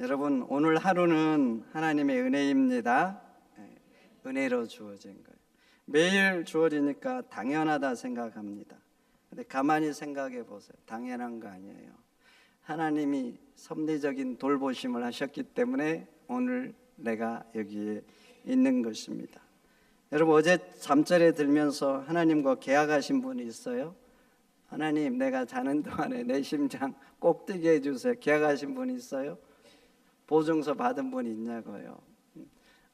여러분, 오늘 하루는 하나님의 은혜입니다. 은혜로 주어진 거예요. 매일 주어지니까 당연하다 생각합니다. 근데 가만히 생각해 보세요. 당연한 거 아니에요. 하나님이 섭리적인 돌보심을 하셨기 때문에 오늘 내가 여기에 있는 것입니다. 여러분, 어제 잠자리에 들면서 하나님과 계약하신 분이 있어요? 하나님, 내가 자는 동안에 내 심장 꼭 뛰게 해주세요. 계약하신 분이 있어요? 보증서 받은 분이 있냐고요.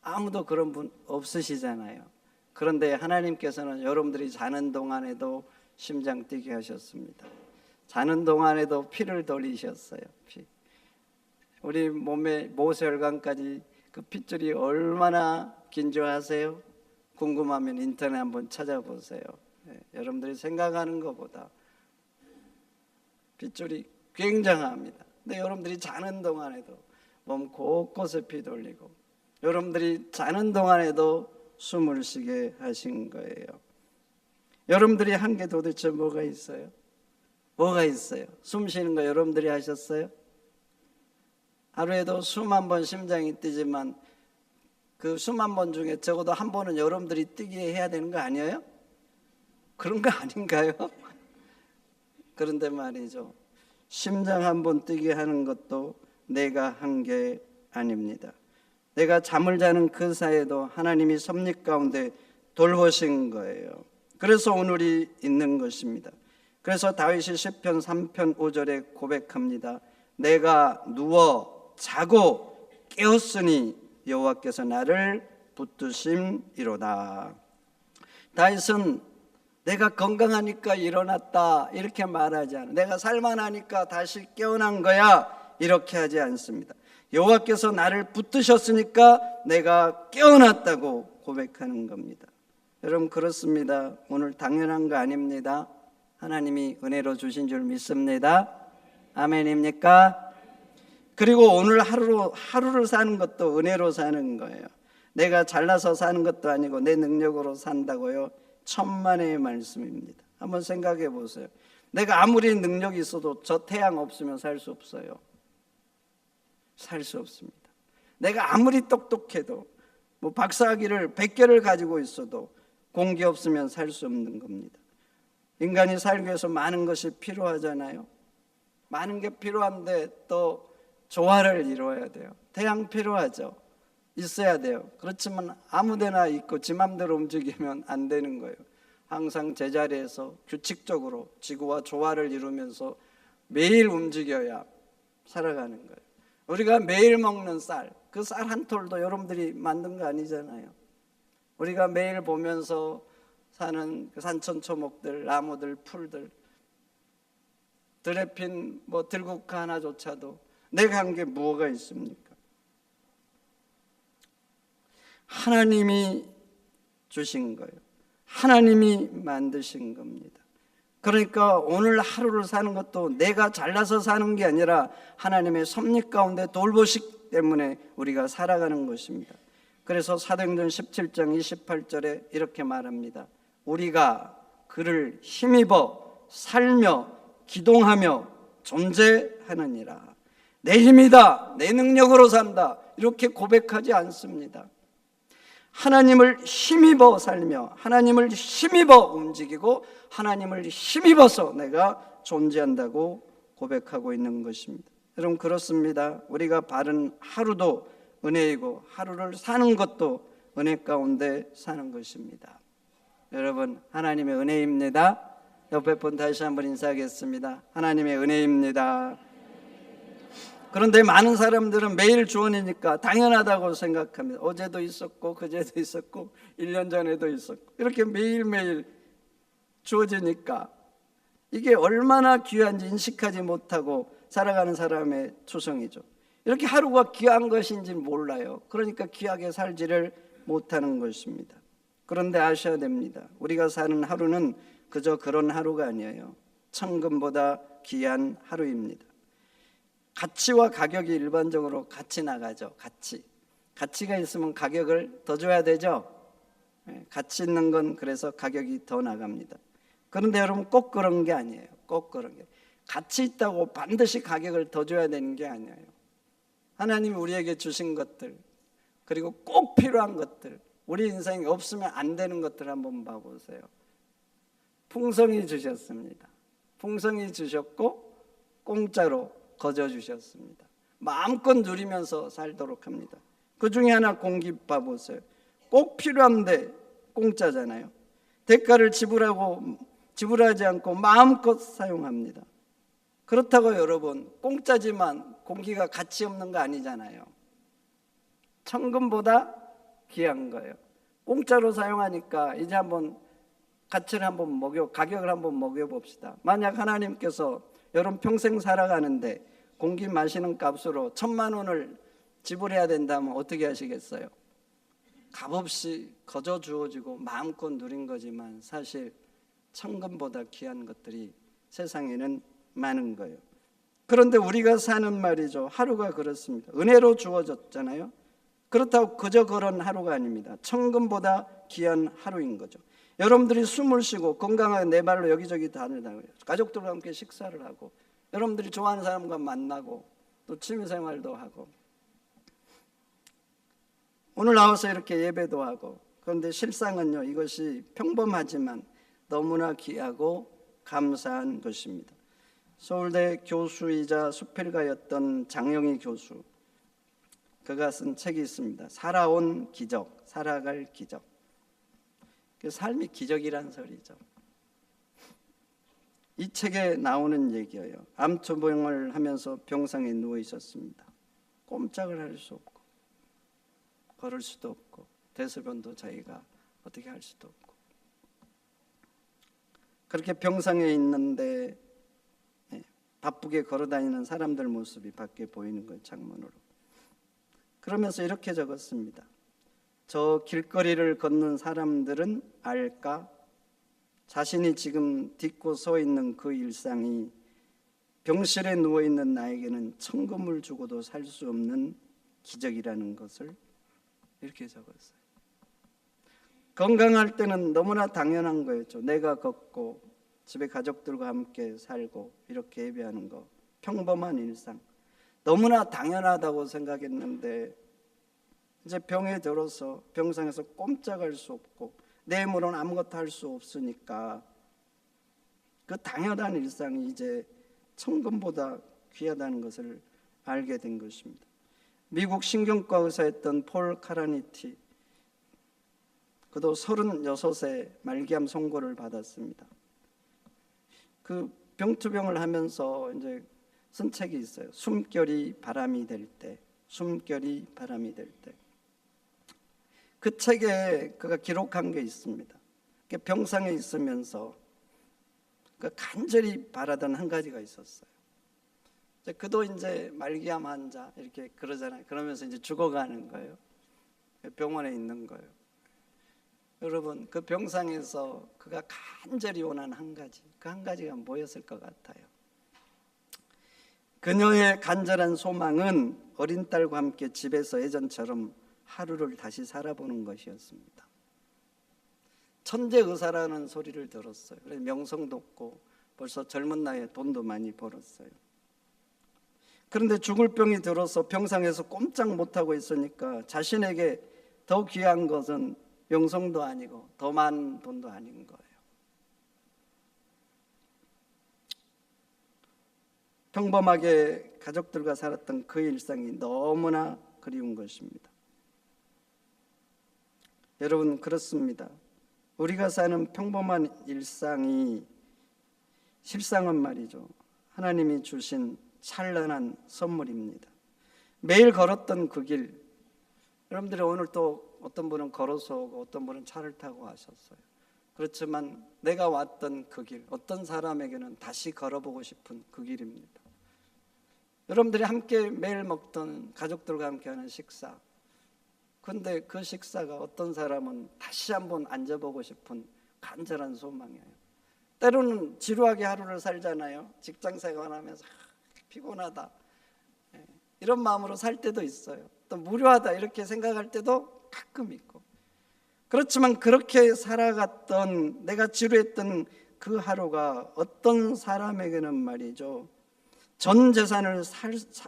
아무도 그런 분 없으시잖아요. 그런데 하나님께서는 여러분들이 자는 동안에도 심장 뛰게 하셨습니다. 자는 동안에도 피를 돌리셨어요. 피. 우리 몸의 모세혈관까지 그 핏줄이 얼마나 긴 줄 아세요? 궁금하면 인터넷 한번 찾아보세요. 여러분들이 생각하는 것보다 핏줄이 굉장합니다. 근데 여러분들이 자는 동안에도 몸 곳곳에 피 돌리고, 여러분들이 자는 동안에도 숨을 쉬게 하신 거예요. 여러분들이 한 게 도대체 뭐가 있어요? 뭐가 있어요? 숨 쉬는 거 여러분들이 하셨어요? 하루에도 수만 번 심장이 뛰지만 그 수만 번 중에 적어도 한 번은 여러분들이 뛰게 해야 되는 거 아니에요? 그런 거 아닌가요? 그런데 말이죠, 심장 한 번 뛰게 하는 것도 내가 한 게 아닙니다. 내가 잠을 자는 그 사이에도 하나님이 섭리 가운데 돌보신 거예요. 그래서 오늘이 있는 것입니다. 그래서 다윗이 시편 3편 5절에 고백합니다. 내가 누워 자고 깨었으니 여호와께서 나를 붙드심이로다. 다윗은 내가 건강하니까 일어났다 이렇게 말하지 않아요. 내가 살만하니까 다시 깨어난 거야 이렇게 하지 않습니다. 여호와께서 나를 붙드셨으니까 내가 깨어났다고 고백하는 겁니다. 여러분, 그렇습니다. 오늘 당연한 거 아닙니다. 하나님이 은혜로 주신 줄 믿습니다. 아멘입니까? 그리고 오늘 하루를 사는 것도 은혜로 사는 거예요. 내가 잘나서 사는 것도 아니고 내 능력으로 산다고요? 천만의 말씀입니다. 한번 생각해 보세요. 내가 아무리 능력이 있어도 저 태양 없으면 살 수 없어요. 살 수 없습니다. 내가 아무리 똑똑해도 박사학위를 100개를 가지고 있어도 공기 없으면 살 수 없는 겁니다. 인간이 살기 위해서 많은 것이 필요하잖아요. 많은 게 필요한데 또 조화를 이루어야 돼요. 태양 필요하죠. 있어야 돼요. 그렇지만 아무데나 있고 지 맘대로 움직이면 안 되는 거예요. 항상 제자리에서 규칙적으로 지구와 조화를 이루면서 매일 움직여야 살아가는 거예요. 우리가 매일 먹는 쌀, 그 쌀 한 톨도 여러분들이 만든 거 아니잖아요. 우리가 매일 보면서 사는 그 산천초목들, 나무들, 풀들, 들에 핀 들국화 하나조차도 내가 한 게 뭐가 있습니까? 하나님이 주신 거예요. 하나님이 만드신 겁니다. 그러니까 오늘 하루를 사는 것도 내가 잘나서 사는 게 아니라 하나님의 섭리 가운데 돌보시기 때문에 우리가 살아가는 것입니다. 그래서 사도행전 17장 28절에 이렇게 말합니다. 우리가 그를 힘입어 살며 기동하며 존재하느니라. 내 힘이다, 내 능력으로 산다 이렇게 고백하지 않습니다. 하나님을 힘입어 살며 하나님을 힘입어 움직이고 하나님을 힘입어서 내가 존재한다고 고백하고 있는 것입니다. 여러분, 그렇습니다. 우리가 바른 하루도 은혜이고 하루를 사는 것도 은혜 가운데 사는 것입니다. 여러분, 하나님의 은혜입니다. 옆에 분 다시 한번 인사하겠습니다. 하나님의 은혜입니다. 그런데 많은 사람들은 매일 주원이니까 당연하다고 생각합니다. 어제도 있었고 그제도 있었고 1년 전에도 있었고 이렇게 매일매일 주어지니까 이게 얼마나 귀한지 인식하지 못하고 살아가는 사람의 투성이죠. 이렇게 하루가 귀한 것인지 몰라요. 그러니까 귀하게 살지를 못하는 것입니다. 그런데 아셔야 됩니다. 우리가 사는 하루는 그저 그런 하루가 아니에요. 천금보다 귀한 하루입니다. 가치와 가격이 일반적으로 같이 나가죠. 가치가 있으면 가격을 더 줘야 되죠. 가치 있는 건 그래서 가격이 더 나갑니다. 그런데 여러분, 꼭 그런 게 아니에요. 꼭 그런 게 가치 있다고 반드시 가격을 더 줘야 되는 게 아니에요. 하나님이 우리에게 주신 것들, 그리고 꼭 필요한 것들, 우리 인생에 없으면 안 되는 것들 한번 봐보세요. 풍성히 주셨습니다. 풍성히 주셨고 공짜로 거저 주셨습니다. 마음껏 누리면서 살도록 합니다. 그 중에 하나 공기 봐보세요. 꼭 필요한데 공짜잖아요. 대가를 지불하지 않고 마음껏 사용합니다. 그렇다고 여러분, 공짜지만 공기가 가치 없는 거 아니잖아요. 천금보다 귀한 거예요. 공짜로 사용하니까 이제 한번 가치를 가격을 한번 먹여봅시다. 만약 하나님께서 여러분 평생 살아가는데 공기 마시는 값으로 1,000만 원을 지불해야 된다면 어떻게 하시겠어요? 값없이 거저 주어지고 마음껏 누린 거지만 사실 천금보다 귀한 것들이 세상에는 많은 거예요. 그런데 우리가 사는 말이죠, 하루가 그렇습니다. 은혜로 주어졌잖아요. 그렇다고 그저 그런 하루가 아닙니다. 천금보다 귀한 하루인 거죠. 여러분들이 숨을 쉬고 건강하게 내 발로 여기저기 다니다고요. 가족들과 함께 식사를 하고, 여러분들이 좋아하는 사람과 만나고, 또 취미생활도 하고, 오늘 나와서 이렇게 예배도 하고. 그런데 실상은요, 이것이 평범하지만 너무나 귀하고 감사한 것입니다. 서울대 교수이자 수필가였던 장영희 교수, 그가 쓴 책이 있습니다. 살아온 기적, 살아갈 기적. 그 삶이 기적이란 소리죠. 이 책에 나오는 얘기예요. 암투병을 하면서 병상에 누워 있었습니다. 꼼짝을 할 수 없고, 걸을 수도 없고, 대소변도 자기가 어떻게 할 수도 없고, 그렇게 병상에 있는데 바쁘게 걸어다니는 사람들 모습이 밖에 보이는 거예요, 창문으로. 그러면서 이렇게 적었습니다. 저 길거리를 걷는 사람들은 알까? 자신이 지금 딛고 서 있는 그 일상이 병실에 누워있는 나에게는 천금을 주고도 살 수 없는 기적이라는 것을 이렇게 적었어요. 건강할 때는 너무나 당연한 거였죠. 내가 걷고 집에 가족들과 함께 살고 이렇게 예배하는 거, 평범한 일상, 너무나 당연하다고 생각했는데 이제 병에 들어서 병상에서 꼼짝할 수 없고 내 힘으로는 아무것도 할 수 없으니까 그 당연한 일상이 이제 천금보다 귀하다는 것을 알게 된 것입니다. 미국 신경과 의사였던 폴 카라니티, 그도 36세 말기암 선고를 받았습니다. 그 병투병을 하면서 이제 쓴 책이 있어요. 숨결이 바람이 될 때, 숨결이 바람이 될 때. 그 책에 그가 기록한 게 있습니다. 병상에 있으면서 간절히 바라던 한 가지가 있었어요. 그도 이제 말기암 환자 이렇게 그러잖아요. 그러면서 이제 죽어가는 거예요. 병원에 있는 거예요. 여러분, 그 병상에서 그가 간절히 원하는 한 가지, 그 한 가지가 뭐였을 것 같아요? 그녀의 간절한 소망은 어린 딸과 함께 집에서 예전처럼 하루를 다시 살아보는 것이었습니다. 천재 의사라는 소리를 들었어요. 그래서 명성도 없고 벌써 젊은 나이에 돈도 많이 벌었어요. 그런데 죽을 병이 들어서 병상에서 꼼짝 못하고 있으니까 자신에게 더 귀한 것은 명성도 아니고 더 많은 돈도 아닌 거예요. 평범하게 가족들과 살았던 그 일상이 너무나 그리운 것입니다. 여러분, 그렇습니다. 우리가 사는 평범한 일상이 실상은 말이죠, 하나님이 주신 찬란한 선물입니다. 매일 걸었던 그 길, 여러분들이 오늘 또 어떤 분은 걸어서 오고 어떤 분은 차를 타고 하셨어요. 그렇지만 내가 왔던 그 길, 어떤 사람에게는 다시 걸어보고 싶은 그 길입니다. 여러분들이 함께 매일 먹던 가족들과 함께하는 식사, 그런데 그 식사가 어떤 사람은 다시 한번 앉아보고 싶은 간절한 소망이에요. 때로는 지루하게 하루를 살잖아요. 직장 생활하면서 피곤하다, 이런 마음으로 살 때도 있어요. 또 무료하다 이렇게 생각할 때도 가끔 있고. 그렇지만 그렇게 살아갔던, 내가 지루했던 그 하루가 어떤 사람에게는 말이죠, 전 재산을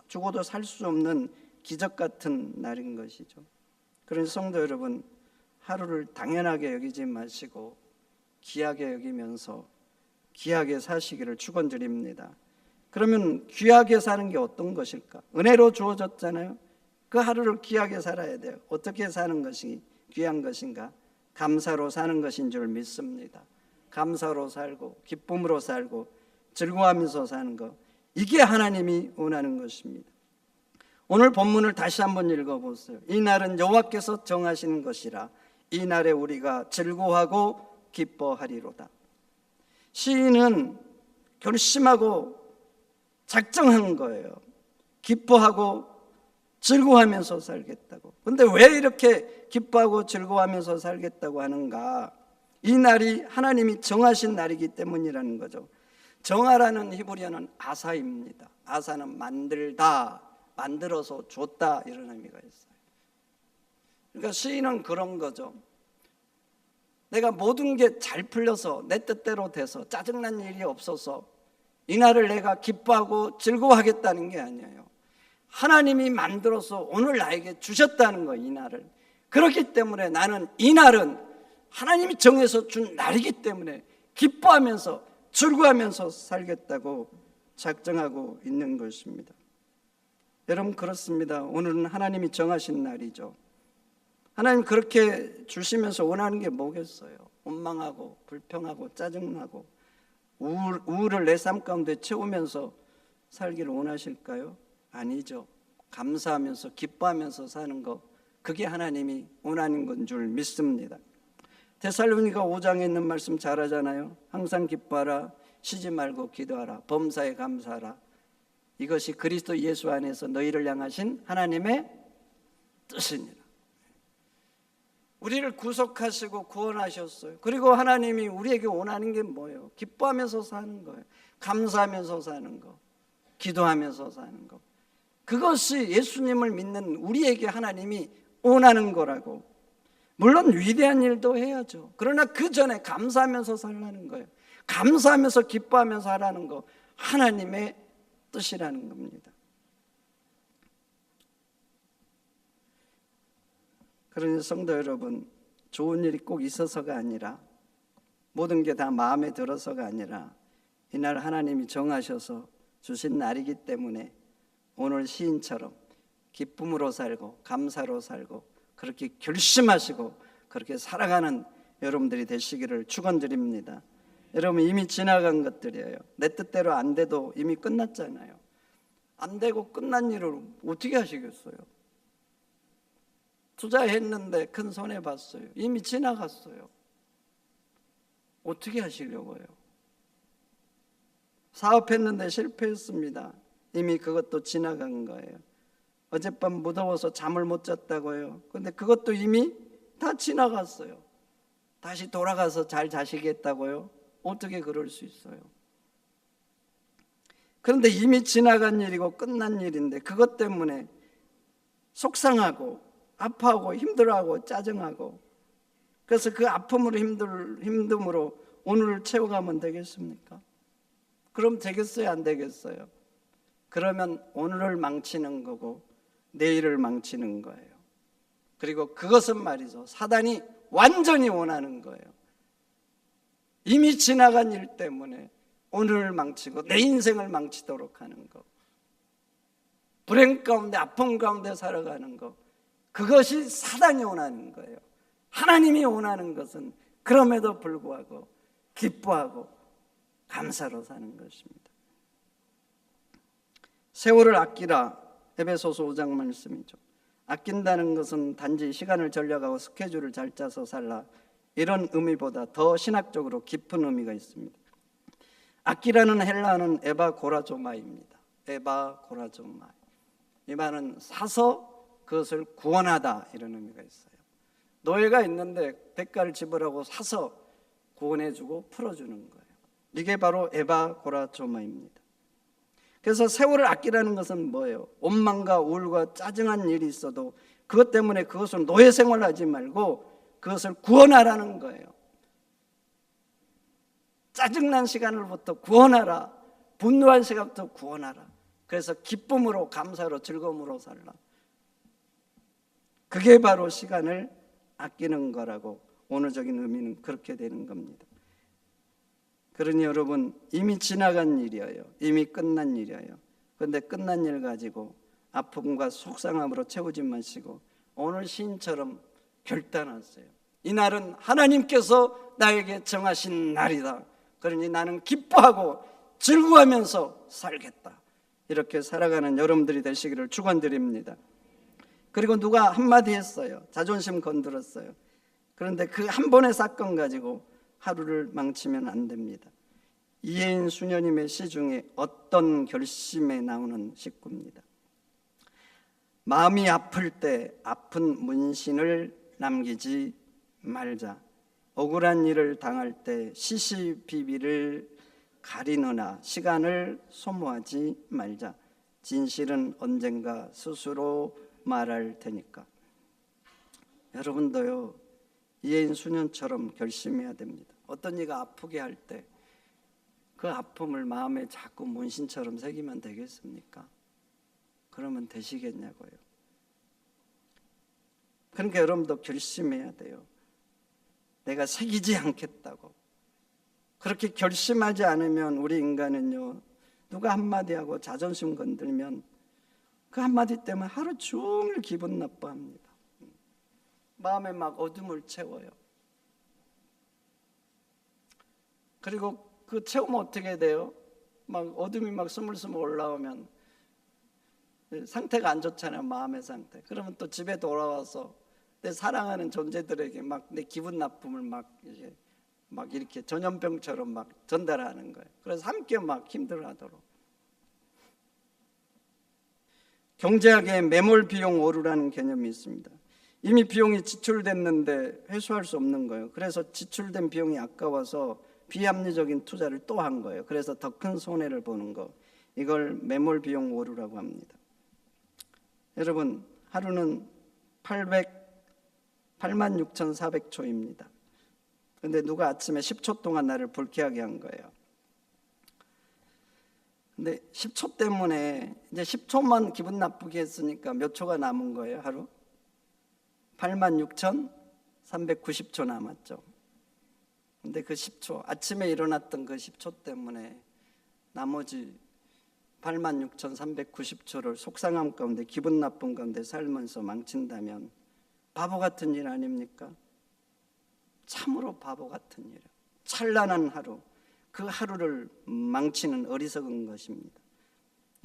주고도 살 수 없는 기적 같은 날인 것이죠. 그러니 성도 여러분, 하루를 당연하게 여기지 마시고 귀하게 여기면서 귀하게 사시기를 축원드립니다. 그러면 귀하게 사는 게 어떤 것일까? 은혜로 주어졌잖아요. 그 하루를 귀하게 살아야 돼요. 어떻게 사는 것이 귀한 것인가? 감사로 사는 것인 줄 믿습니다. 감사로 살고 기쁨으로 살고 즐거워하면서 사는 것, 이게 하나님이 원하는 것입니다. 오늘 본문을 다시 한번 읽어보세요. 이 날은 여호와께서 정하시는 것이라 이 날에 우리가 즐거워하고 기뻐하리로다. 시인은 결심하고 작정한 거예요. 기뻐하고 즐거워하면서 살겠다고. 근데 왜 이렇게 기뻐하고 즐거워하면서 살겠다고 하는가? 이 날이 하나님이 정하신 날이기 때문이라는 거죠. 정하라는 히브리어는 아사입니다. 아사는 만들다, 만들어서 줬다, 이런 의미가 있어요. 그러니까 시인은 그런 거죠. 내가 모든 게 잘 풀려서 내 뜻대로 돼서 짜증난 일이 없어서 이 날을 내가 기뻐하고 즐거워하겠다는 게 아니에요. 하나님이 만들어서 오늘 나에게 주셨다는 거예요, 이 날을. 그렇기 때문에 나는 이 날은 하나님이 정해서 준 날이기 때문에 기뻐하면서 즐거워하면서 살겠다고 작정하고 있는 것입니다. 여러분, 그렇습니다. 오늘은 하나님이 정하신 날이죠. 하나님 그렇게 주시면서 원하는 게 뭐겠어요? 원망하고 불평하고 짜증나고 우울을 내 삶 가운데 채우면서 살기를 원하실까요? 아니죠. 감사하면서 기뻐하면서 사는 거, 그게 하나님이 원하는 건 줄 믿습니다. 데살로니가 5장에 있는 말씀 잘 하잖아요. 항상 기뻐하라, 쉬지 말고 기도하라, 범사에 감사하라. 이것이 그리스도 예수 안에서 너희를 향하신 하나님의 뜻이니라. 우리를 구속하시고 구원하셨어요. 그리고 하나님이 우리에게 원하는 게 뭐예요? 기뻐하면서 사는 거예요. 감사하면서 사는 거, 기도하면서 사는 거. 그것이 예수님을 믿는 우리에게 하나님이 원하는 거라고. 물론 위대한 일도 해야죠. 그러나 그 전에 감사하면서 살라는 거예요. 감사하면서 기뻐하면서 하라는 거, 하나님의 뜻이라는 겁니다. 그러니 성도 여러분, 좋은 일이 꼭 있어서가 아니라, 모든 게 다 마음에 들어서가 아니라, 이날 하나님이 정하셔서 주신 날이기 때문에 오늘 시인처럼 기쁨으로 살고 감사로 살고 그렇게 결심하시고 그렇게 살아가는 여러분들이 되시기를 축원드립니다. 여러분, 이미 지나간 것들이에요. 내 뜻대로 안 돼도 이미 끝났잖아요. 안 되고 끝난 일을 어떻게 하시겠어요? 투자했는데 큰 손해 봤어요. 이미 지나갔어요. 어떻게 하시려고요? 사업했는데 실패했습니다. 이미 그것도 지나간 거예요. 어젯밤 무더워서 잠을 못 잤다고요. 근데 그것도 이미 다 지나갔어요. 다시 돌아가서 잘 자시겠다고요? 어떻게 그럴 수 있어요? 그런데 이미 지나간 일이고 끝난 일인데 그것 때문에 속상하고 아파하고 힘들어하고 짜증하고, 그래서 그 아픔으로 힘듦으로 오늘을 채워가면 되겠습니까? 그럼 되겠어요, 안 되겠어요? 그러면 오늘을 망치는 거고 내일을 망치는 거예요. 그리고 그것은 말이죠, 사단이 완전히 원하는 거예요. 이미 지나간 일 때문에 오늘을 망치고 내 인생을 망치도록 하는 거, 불행 가운데 아픔 가운데 살아가는 거, 그것이 사단이 원하는 거예요. 하나님이 원하는 것은 그럼에도 불구하고 기뻐하고 감사로 사는 것입니다. 세월을 아끼라, 에베소서 5장 말씀이죠. 아낀다는 것은 단지 시간을 전략하고 스케줄을 잘 짜서 살라, 이런 의미보다 더 신학적으로 깊은 의미가 있습니다. 아끼라는 헬라어는 에바고라조마입니다. 에바고라조마. 이 말은 사서 그것을 구원하다, 이런 의미가 있어요. 노예가 있는데 대가를 지불하고 사서 구원해주고 풀어주는 거예요. 이게 바로 에바고라조마입니다. 그래서 세월을 아끼라는 것은 뭐예요? 원망과 우울과 짜증한 일이 있어도 그것 때문에 그것을 노예 생활하지 말고 그것을 구원하라는 거예요. 짜증난 시간으로부터 구원하라. 분노한 시간부터 구원하라. 그래서 기쁨으로 감사로 즐거움으로 살라. 그게 바로 시간을 아끼는 거라고 원어적인 의미는 그렇게 되는 겁니다. 그러니 여러분, 이미 지나간 일이에요. 이미 끝난 일이에요. 그런데 끝난 일 가지고 아픔과 속상함으로 채우지 마시고 오늘 시인처럼 결단하세요. 이 날은 하나님께서 나에게 정하신 날이다. 그러니 나는 기뻐하고 즐거워하면서 살겠다. 이렇게 살아가는 여러분들이 되시기를 축원드립니다. 그리고 누가 한마디 했어요. 자존심 건드렸어요. 그런데 그 한 번의 사건 가지고 하루를 망치면 안 됩니다. 이혜인 수녀님의 시 중에 어떤 결심에 나오는 식구입니다. 마음이 아플 때 아픈 문신을 남기지 말자. 억울한 일을 당할 때 시시비비를 가리느나 시간을 소모하지 말자. 진실은 언젠가 스스로 말할 테니까. 여러분도요, 이혜인 수녀처럼 결심해야 됩니다. 어떤 이가 아프게 할 때 그 아픔을 마음에 자꾸 문신처럼 새기면 되겠습니까? 그러면 되시겠냐고요. 그러니까 여러분도 결심해야 돼요. 내가 새기지 않겠다고. 그렇게 결심하지 않으면 우리 인간은요, 누가 한마디 하고 자존심 건들면 그 한마디 때문에 하루 종일 기분 나빠합니다. 마음에 막 어둠을 채워요. 그리고 그 채우면 어떻게 돼요? 막 어둠이 막 스물스물 올라오면 상태가 안 좋잖아요. 마음의 상태. 그러면 또 집에 돌아와서 내 사랑하는 존재들에게 막 내 기분 나쁨을 막 이렇게 전염병처럼 막 전달하는 거예요. 그래서 함께 막 힘들어하도록. 경제학에 매몰 비용 오류라는 개념이 있습니다. 이미 비용이 지출됐는데 회수할 수 없는 거예요. 그래서 지출된 비용이 아까워서 비합리적인 투자를 또 한 거예요. 그래서 더 큰 손해를 보는 거. 이걸 매몰 비용 오류라고 합니다. 여러분, 하루는 86,400초입니다. 그런데 누가 아침에 10초 동안 나를 불쾌하게 한 거예요. 근데 10초 때문에 이제 10초만 기분 나쁘게 했으니까 몇 초가 남은 거예요, 하루? 86,390초 남았죠. 근데 그 10초, 아침에 일어났던 그 10초 때문에 나머지 86,390초를 속상함 가운데 기분 나쁜 가운데 살면서 망친다면 바보 같은 일 아닙니까? 참으로 바보 같은 일. 찬란한 하루, 그 하루를 망치는 어리석은 것입니다.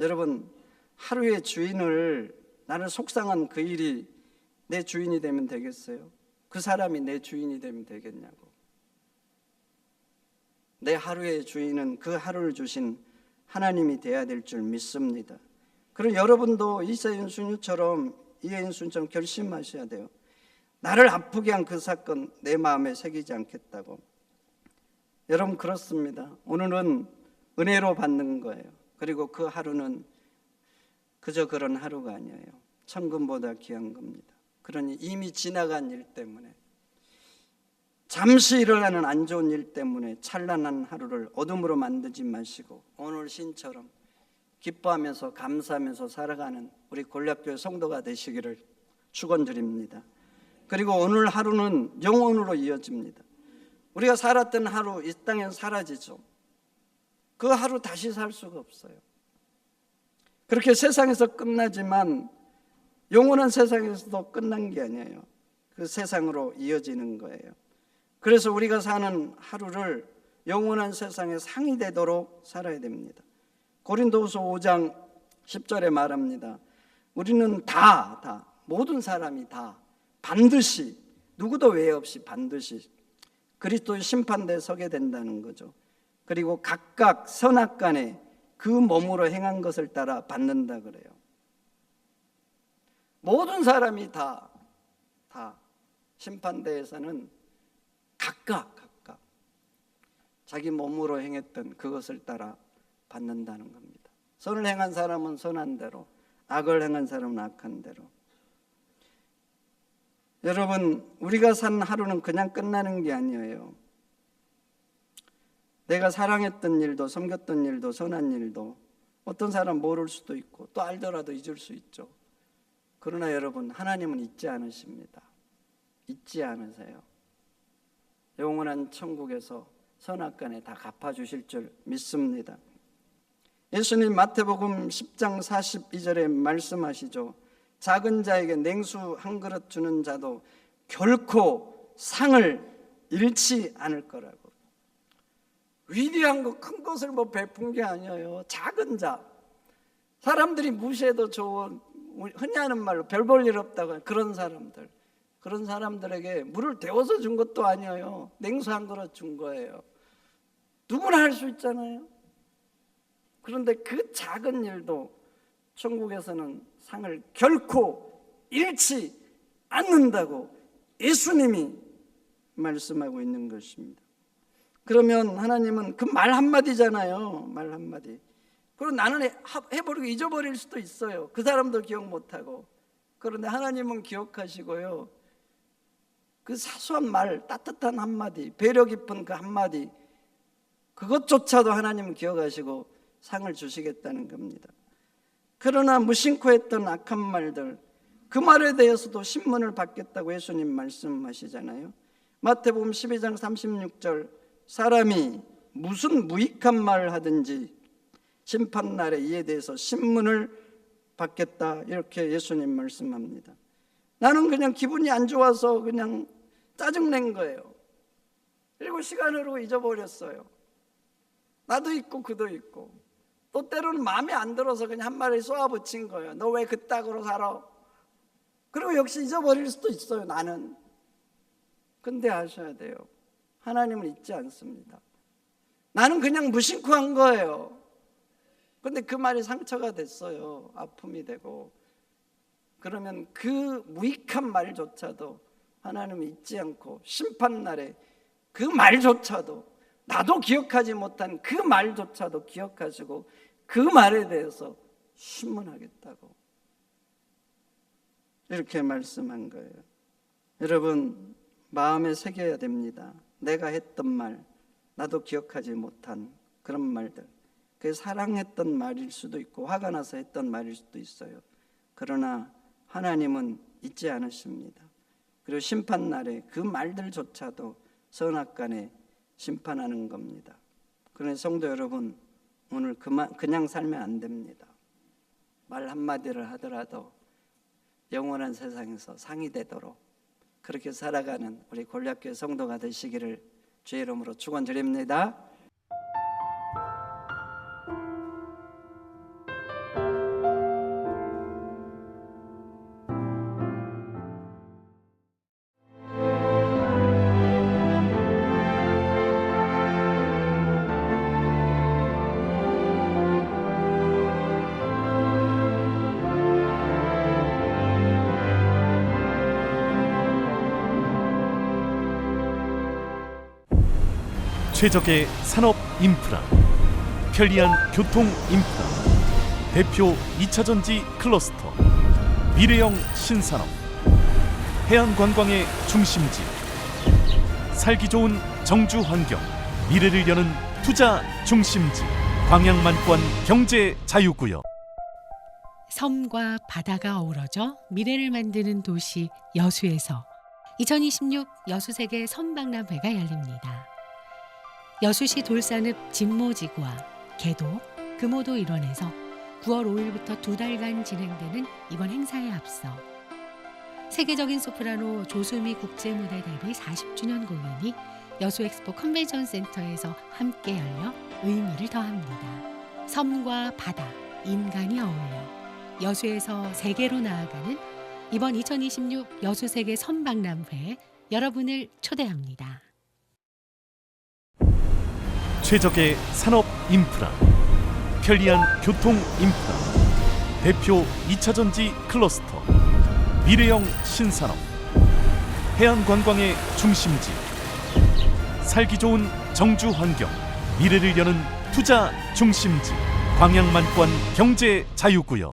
여러분, 하루의 주인을, 나를 속상한 그 일이 내 주인이 되면 되겠어요? 그 사람이 내 주인이 되면 되겠냐고. 내 하루의 주인은 그 하루를 주신 하나님이 되어야 될 줄 믿습니다. 그럼 여러분도 이혜인 수녀처럼 결심하셔야 돼요. 나를 아프게 한 그 사건 내 마음에 새기지 않겠다고. 여러분, 그렇습니다. 오늘은 은혜로 받는 거예요. 그리고 그 하루는 그저 그런 하루가 아니에요. 천금보다 귀한 겁니다. 그러니 이미 지나간 일 때문에, 잠시 일어나는 안 좋은 일 때문에 찬란한 하루를 어둠으로 만들지 마시고 오늘 신처럼 기뻐하면서 감사하면서 살아가는 우리 골략교회 성도가 되시기를 축원드립니다. 그리고 오늘 하루는 영원으로 이어집니다. 우리가 살았던 하루 이 땅에는 사라지죠. 그 하루 다시 살 수가 없어요. 그렇게 세상에서 끝나지만 영원한 세상에서도 끝난 게 아니에요. 그 세상으로 이어지는 거예요. 그래서 우리가 사는 하루를 영원한 세상에 상이 되도록 살아야 됩니다. 고린도후서 5장 10절에 말합니다. 우리는 다 모든 사람이 다 반드시, 누구도 외 없이 반드시 그리스도의 심판대에 서게 된다는 거죠. 그리고 각각 선악간에 그 몸으로 행한 것을 따라 받는다 그래요. 모든 사람이 다 심판대에서는 각각 자기 몸으로 행했던 그것을 따라 받는다는 겁니다. 선을 행한 사람은 선한 대로, 악을 행한 사람은 악한 대로. 여러분, 우리가 산 하루는 그냥 끝나는 게 아니에요. 내가 사랑했던 일도, 섬겼던 일도, 선한 일도 어떤 사람 모를 수도 있고 또 알더라도 잊을 수 있죠. 그러나 여러분, 하나님은 잊지 않으십니다. 잊지 않으세요. 영원한 천국에서 선악간에 다 갚아주실 줄 믿습니다. 예수님 마태복음 10장 42절에 말씀하시죠. 작은 자에게 냉수 한 그릇 주는 자도 결코 상을 잃지 않을 거라고. 위대한 거, 큰 것을 베푼 게 아니에요. 작은 자, 사람들이 무시해도 좋은, 흔히 하는 말로 별 볼 일 없다고, 그런 사람들에게 물을 데워서 준 것도 아니에요. 냉수 한 그릇 준 거예요. 누구나 할 수 있잖아요. 그런데 그 작은 일도 천국에서는 상을 결코 잃지 않는다고 예수님이 말씀하고 있는 것입니다. 그러면 하나님은 그 말 한마디잖아요. 말 한마디. 그리고 나는 해버리고 잊어버릴 수도 있어요. 그 사람도 기억 못하고. 그런데 하나님은 기억하시고요. 그 사소한 말, 따뜻한 한마디, 배려 깊은 그 한마디, 그것조차도 하나님은 기억하시고 상을 주시겠다는 겁니다. 그러나 무심코 했던 악한 말들, 그 말에 대해서도 신문을 받겠다고 예수님 말씀하시잖아요. 마태복음 12장 36절, 사람이 무슨 무익한 말을 하든지 심판날에 이에 대해서 신문을 받겠다, 이렇게 예수님 말씀합니다. 나는 그냥 기분이 안 좋아서 그냥 짜증낸 거예요. 그리고 시간 흐르고 잊어버렸어요. 나도 있고 그도 있고, 또 때로는 마음에 안 들어서 그냥 한 마디 쏘아붙인 거예요. 너 왜 그따구로 살아? 그리고 역시 잊어버릴 수도 있어요, 나는. 근데 아셔야 돼요, 하나님은 잊지 않습니다. 나는 그냥 무심코 한 거예요. 근데 그 말이 상처가 됐어요. 아픔이 되고. 그러면 그 무익한 말조차도 하나님은 잊지 않고 심판날에 그 말조차도, 나도 기억하지 못한 그 말조차도 기억하시고 그 말에 대해서 신문하겠다고 이렇게 말씀한 거예요. 여러분, 마음에 새겨야 됩니다. 내가 했던 말, 나도 기억하지 못한 그런 말들, 그게 사랑했던 말일 수도 있고 화가 나서 했던 말일 수도 있어요. 그러나 하나님은 잊지 않으십니다. 그리고 심판날에 그 말들조차도 선악간에 심판하는 겁니다. 그러니 성도 여러분, 오늘 그냥 살면 안 됩니다. 말 한마디를 하더라도 영원한 세상에서 상이 되도록 그렇게 살아가는 우리 골략교회 성도가 되시기를 주의 이름으로 축원드립니다. 최적의 산업 인프라, 편리한 교통 인프라, 대표 2차전지 클러스터, 미래형 신산업, 해안관광의 중심지, 살기 좋은 정주 환경, 미래를 여는 투자 중심지, 광양만권 경제 자유구역. 섬과 바다가 어우러져 미래를 만드는 도시 여수에서 2026 여수세계 섬박람회가 열립니다. 여수시 돌산읍 진모지구와 개도, 금오도 일원에서 9월 5일부터 2달간 진행되는 이번 행사에 앞서 세계적인 소프라노 조수미 국제무대 데뷔 40주년 공연이 여수엑스포 컨벤션 센터에서 함께 열려 의미를 더합니다. 섬과 바다, 인간이 어울려 여수에서 세계로 나아가는 이번 2026 여수세계 섬박람회에 여러분을 초대합니다. 최적의 산업 인프라, 편리한 교통 인프라, 대표 2차전지 클러스터, 미래형 신산업, 해안관광의 중심지, 살기 좋은 정주 환경, 미래를 여는 투자 중심지, 광양만권 경제 자유구역.